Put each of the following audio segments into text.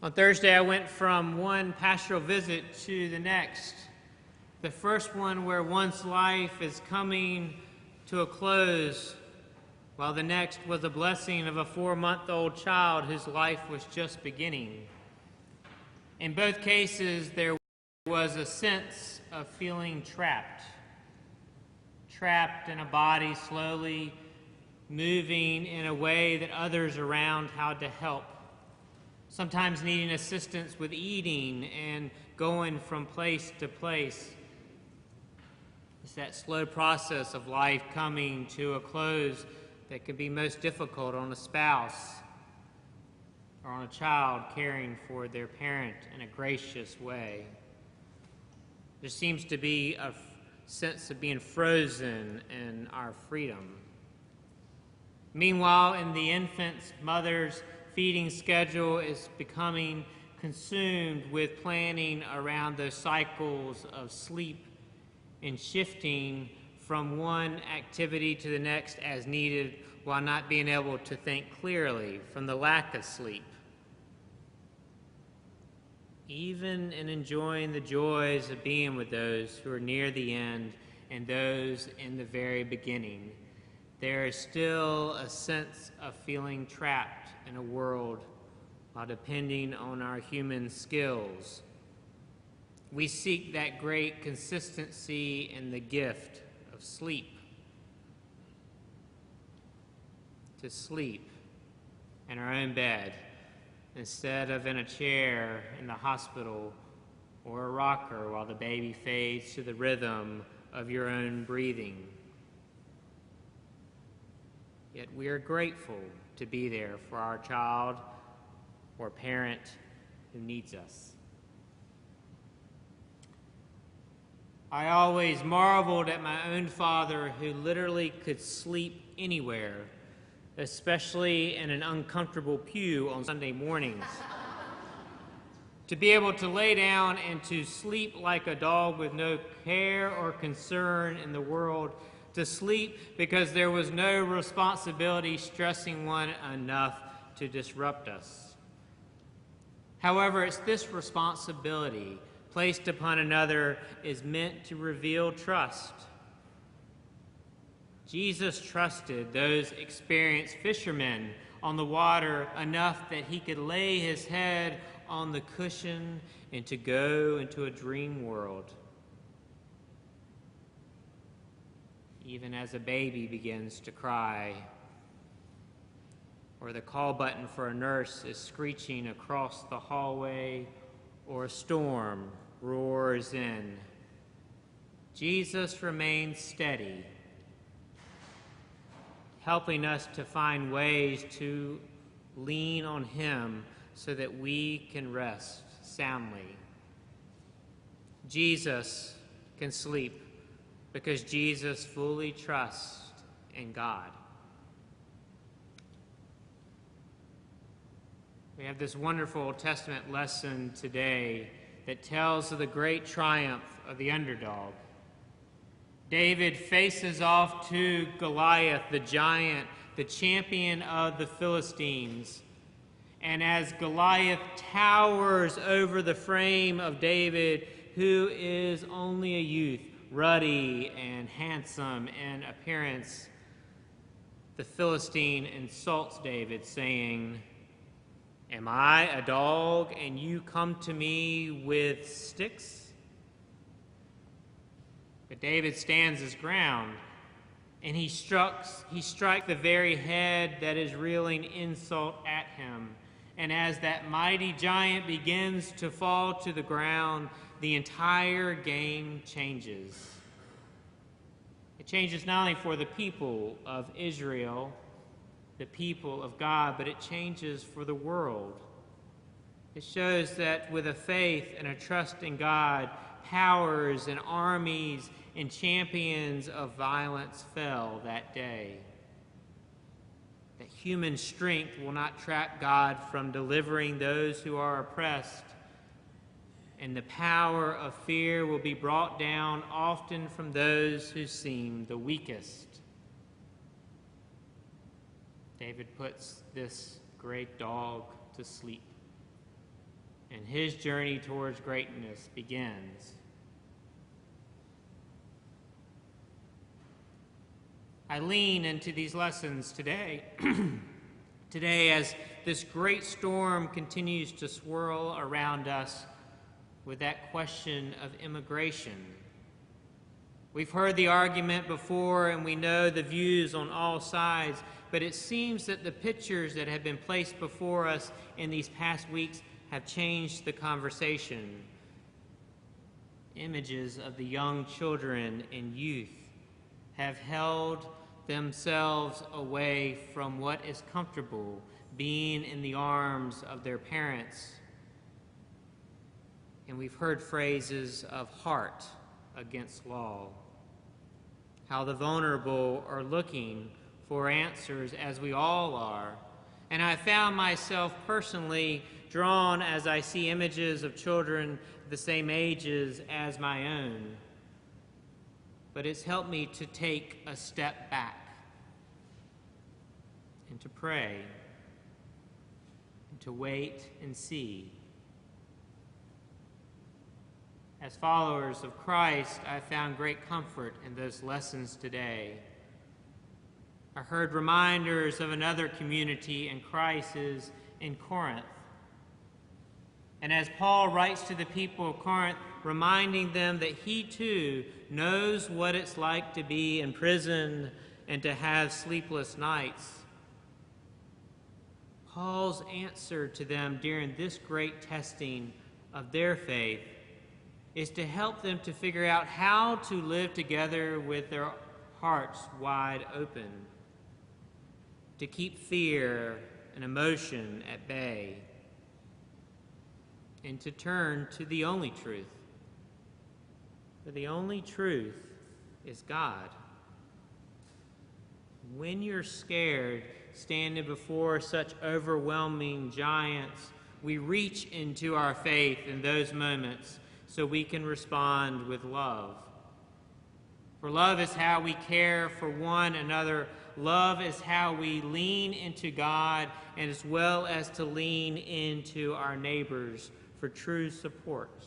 On Thursday, I went from one pastoral visit to the next. The first one where one's life is coming to a close, while the next was a blessing of a 4-month-old child whose life was just beginning. In both cases, there was a sense of feeling trapped in a body slowly moving in a way that others around had to help, sometimes needing assistance with eating and going from place to place. It's that slow process of life coming to a close that can be most difficult on a spouse or on a child caring for their parent in a gracious way. There seems to be a sense of being frozen in our freedom. Meanwhile, in the infant's mother's feeding schedule is becoming consumed with planning around those cycles of sleep and shifting from one activity to the next as needed while not being able to think clearly from the lack of sleep. Even in enjoying the joys of being with those who are near the end and those in the very beginning, there is still a sense of feeling trapped in a world while depending on our human skills. We seek that great consistency in the gift of sleep. To sleep in our own bed instead of in a chair in the hospital or a rocker while the baby fades to the rhythm of your own breathing. Yet we are grateful to be there for our child or parent who needs us. I always marveled at my own father who literally could sleep anywhere, especially in an uncomfortable pew on Sunday mornings. To be able to lay down and to sleep like a dog with no care or concern in the world, to sleep because there was no responsibility stressing one enough to disrupt us. However, it's this responsibility placed upon another is meant to reveal trust. Jesus trusted those experienced fishermen on the water enough that he could lay his head on the cushion and to go into a dream world. Even as a baby begins to cry, or the call button for a nurse is screeching across the hallway, or a storm roars in, Jesus remains steady, helping us to find ways to lean on him so that we can rest soundly. Jesus can sleep because Jesus fully trusts in God. We have this wonderful Old Testament lesson today that tells of the great triumph of the underdog. David faces off to Goliath, the giant, the champion of the Philistines. And as Goliath towers over the frame of David, who is only a youth, ruddy and handsome in appearance, the Philistine insults David, saying, "Am I a dog and you come to me with sticks?" But David stands his ground, and he strikes the very head that is reeling insult at him. And as that mighty giant begins to fall to the ground, the entire game changes. It changes not only for the people of Israel, the people of God, but it changes for the world. It shows that with a faith and a trust in God, powers and armies and champions of violence fell that day. That human strength will not trap God from delivering those who are oppressed, and the power of fear will be brought down often from those who seem the weakest. David puts this great dog to sleep. and his journey towards greatness begins. I lean into these lessons today, as this great storm continues to swirl around us with that question of immigration. We've heard the argument before and we know the views on all sides, but it seems that the pictures that have been placed before us in these past weeks have changed the conversation. Images of the young children and youth have held themselves away from what is comfortable, being in the arms of their parents. And we've heard phrases of heart against law, how the vulnerable are looking for answers, as we all are. And I found myself personally drawn as I see images of children the same ages as my own. But it's helped me to take a step back and to pray and to wait and see. As followers of Christ, I found great comfort in those lessons today. I heard reminders of another community in crisis in Corinth. And as Paul writes to the people of Corinth, reminding them that he too knows what it's like to be in prison and to have sleepless nights, Paul's answer to them during this great testing of their faith is to help them to figure out how to live together with their hearts wide open, to keep fear and emotion at bay, and to turn to the only truth. For the only truth is God. When you're scared, standing before such overwhelming giants, we reach into our faith in those moments so we can respond with love. For love is how we care for one another. Love is how we lean into God, and as well as to lean into our neighbors for true support.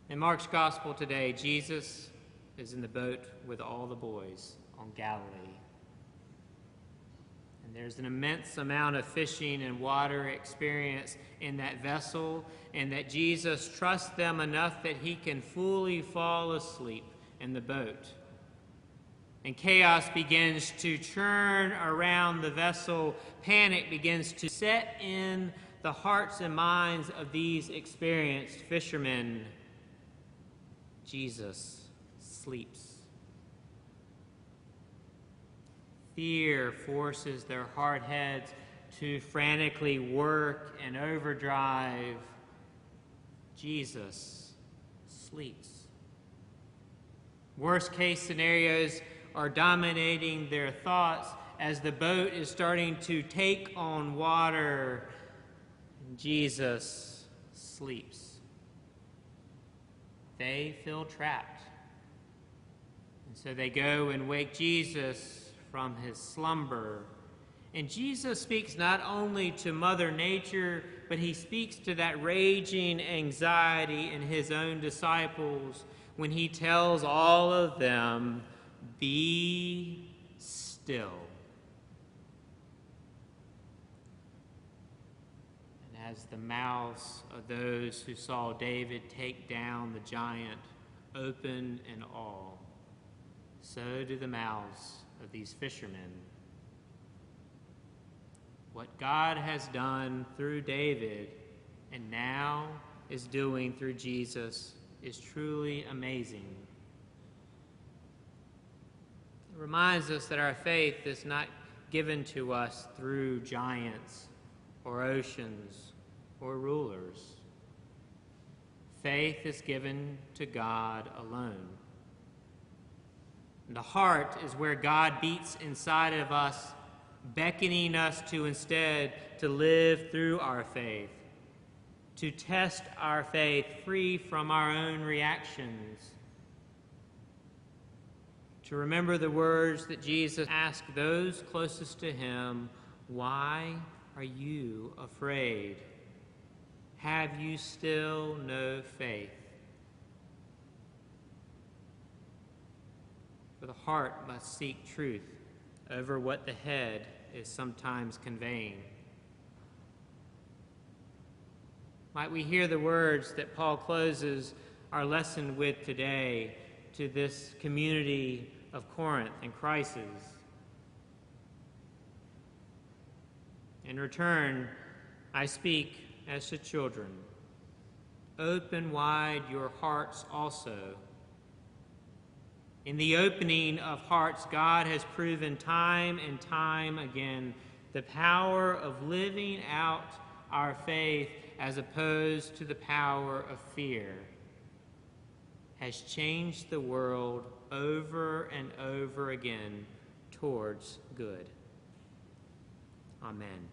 In Mark's gospel today, Jesus is in the boat with all the boys on Galilee. And there's an immense amount of fishing and water experience in that vessel, and that Jesus trusts them enough that he can fully fall asleep in the boat. And chaos begins to churn around the vessel. Panic begins to set in the hearts and minds of these experienced fishermen. Jesus sleeps. Fear forces their hard heads to frantically work and overdrive. Jesus sleeps. Worst case scenarios are dominating their thoughts as the boat is starting to take on water. Jesus sleeps. They feel trapped. And so they go and wake Jesus from his slumber. And Jesus speaks not only to Mother Nature, but he speaks to that raging anxiety in his own disciples when he tells all of them, "Be still." As the mouths of those who saw David take down the giant open in awe, so do the mouths of these fishermen. What God has done through David and now is doing through Jesus is truly amazing. It reminds us that our faith is not given to us through giants or oceans or rulers. Faith is given to God alone. And the heart is where God beats inside of us, beckoning us to instead to live through our faith, to test our faith free from our own reactions, to remember the words that Jesus asked those closest to him Why are you afraid? Have you still no faith? For the heart must seek truth over what the head is sometimes conveying. Might we hear the words that Paul closes our lesson with today to this community of Corinth and crisis. In return, I speak as to children. Open wide your hearts also. In the opening of hearts, God has proven time and time again the power of living out our faith as opposed to the power of fear has changed the world over and over again towards good. Amen.